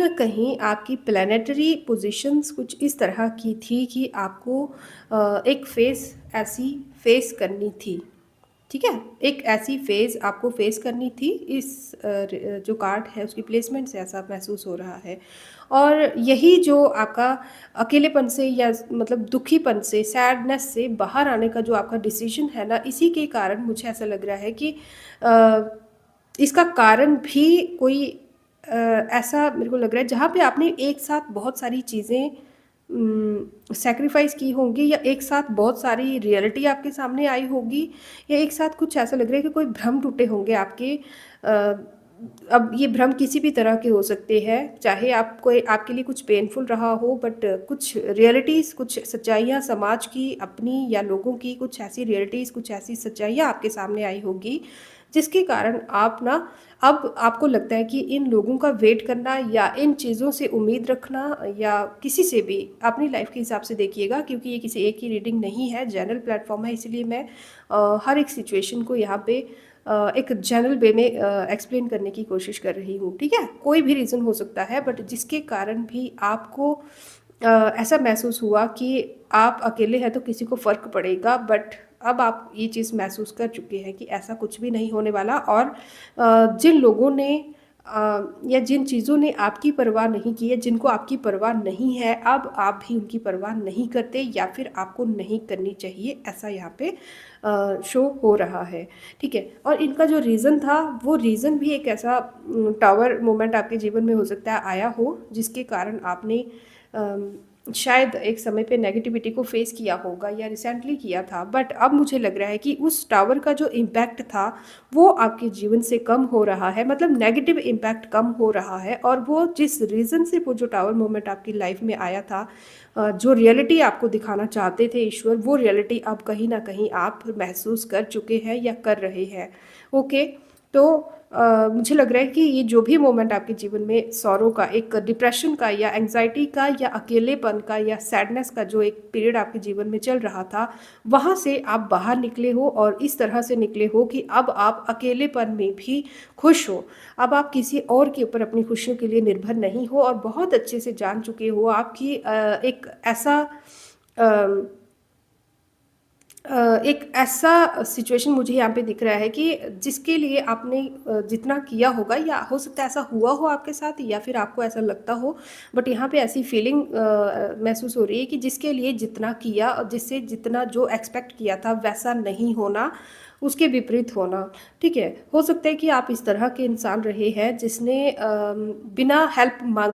न कहीं आपकी प्लैनेटरी पोजीशंस कुछ इस तरह की थी कि आपको एक फ़ेज़ ऐसी फ़ेस करनी थी, ठीक है? एक ऐसी फ़ेज़ आपको फ़ेस करनी थी इस जो कार्ड है उसकी प्लेसमेंट से ऐसा महसूस हो रहा है। और यही जो आपका अकेलेपन से या मतलब दुखीपन से, सैडनेस से बाहर आने का जो आपका डिसीज़न है ना, इसी के कारण मुझे ऐसा लग रहा है कि अ, इसका कारण भी कोई ऐसा मेरे को लग रहा है जहाँ पे आपने एक साथ बहुत सारी चीज़ें सैक्रिफाइस की होंगी या एक साथ बहुत सारी रियलिटी आपके सामने आई होगी या एक साथ कुछ ऐसा लग रहा है कि कोई भ्रम टूटे होंगे आपके। अब ये भ्रम किसी भी तरह के हो सकते हैं, चाहे आपको आपके लिए कुछ पेनफुल रहा हो, बट कुछ रियलिटीज़, कुछ सच्चाइयाँ समाज की अपनी या लोगों की, कुछ ऐसी रियलिटीज़, कुछ ऐसी सच्चाइयाँ आपके सामने आई होगी जिसके कारण आप ना अब आपको लगता है कि इन लोगों का वेट करना या इन चीज़ों से उम्मीद रखना या किसी से भी अपनी लाइफ के हिसाब से देखिएगा, क्योंकि ये किसी एक ही रीडिंग नहीं है, जनरल प्लेटफॉर्म है, इसलिए मैं हर एक सिचुएशन को यहाँ पे एक जनरल वे में एक्सप्लेन करने की कोशिश कर रही हूँ, ठीक है? कोई भी रीज़न हो सकता है, बट जिसके कारण भी आपको ऐसा महसूस हुआ कि आप अकेले हैं तो किसी को फ़र्क पड़ेगा, बट अब आप ये चीज़ महसूस कर चुके हैं कि ऐसा कुछ भी नहीं होने वाला। और जिन लोगों ने या जिन चीज़ों ने आपकी परवाह नहीं की है, जिनको आपकी परवाह नहीं है, अब आप भी उनकी परवाह नहीं करते या फिर आपको नहीं करनी चाहिए, ऐसा यहाँ पे शो हो रहा है, ठीक है? और इनका जो रीज़न था, वो रीज़न भी एक ऐसा टावर मोमेंट आपके जीवन में हो सकता है आया हो, जिसके कारण आपने शायद एक समय पे नेगेटिविटी को फेस किया होगा या रिसेंटली किया था, बट अब मुझे लग रहा है कि उस टावर का जो इम्पैक्ट था वो आपके जीवन से कम हो रहा है, मतलब नेगेटिव इम्पैक्ट कम हो रहा है। और वो जिस रीज़न से वो जो टावर मोमेंट आपकी लाइफ में आया था, जो रियलिटी आपको दिखाना चाहते थे ईश्वर, वो रियलिटी अब कहीं ना कहीं आप महसूस कर चुके हैं या कर रहे हैं। ओके, तो मुझे लग रहा है कि ये जो भी मोमेंट आपके जीवन में सॉरो का, एक डिप्रेशन का या एंग्जाइटी का या अकेलेपन का या सैडनेस का जो एक पीरियड आपके जीवन में चल रहा था, वहाँ से आप बाहर निकले हो और इस तरह से निकले हो कि अब आप अकेलेपन में भी खुश हो। अब आप किसी और के ऊपर अपनी खुशियों के लिए निर्भर नहीं हो और बहुत अच्छे से जान चुके हो आपकी एक ऐसा सिचुएशन मुझे यहाँ पे दिख रहा है कि जिसके लिए आपने जितना किया होगा, या हो सकता है ऐसा हुआ हो आपके साथ या फिर आपको ऐसा लगता हो, बट यहाँ पे ऐसी फीलिंग महसूस हो रही है कि जिसके लिए जितना किया और जिससे जितना जो एक्सपेक्ट किया था वैसा नहीं होना, उसके विपरीत होना, ठीक है? हो सकता है कि आप इस तरह के इंसान रहे हैं जिसने बिना हेल्प मांग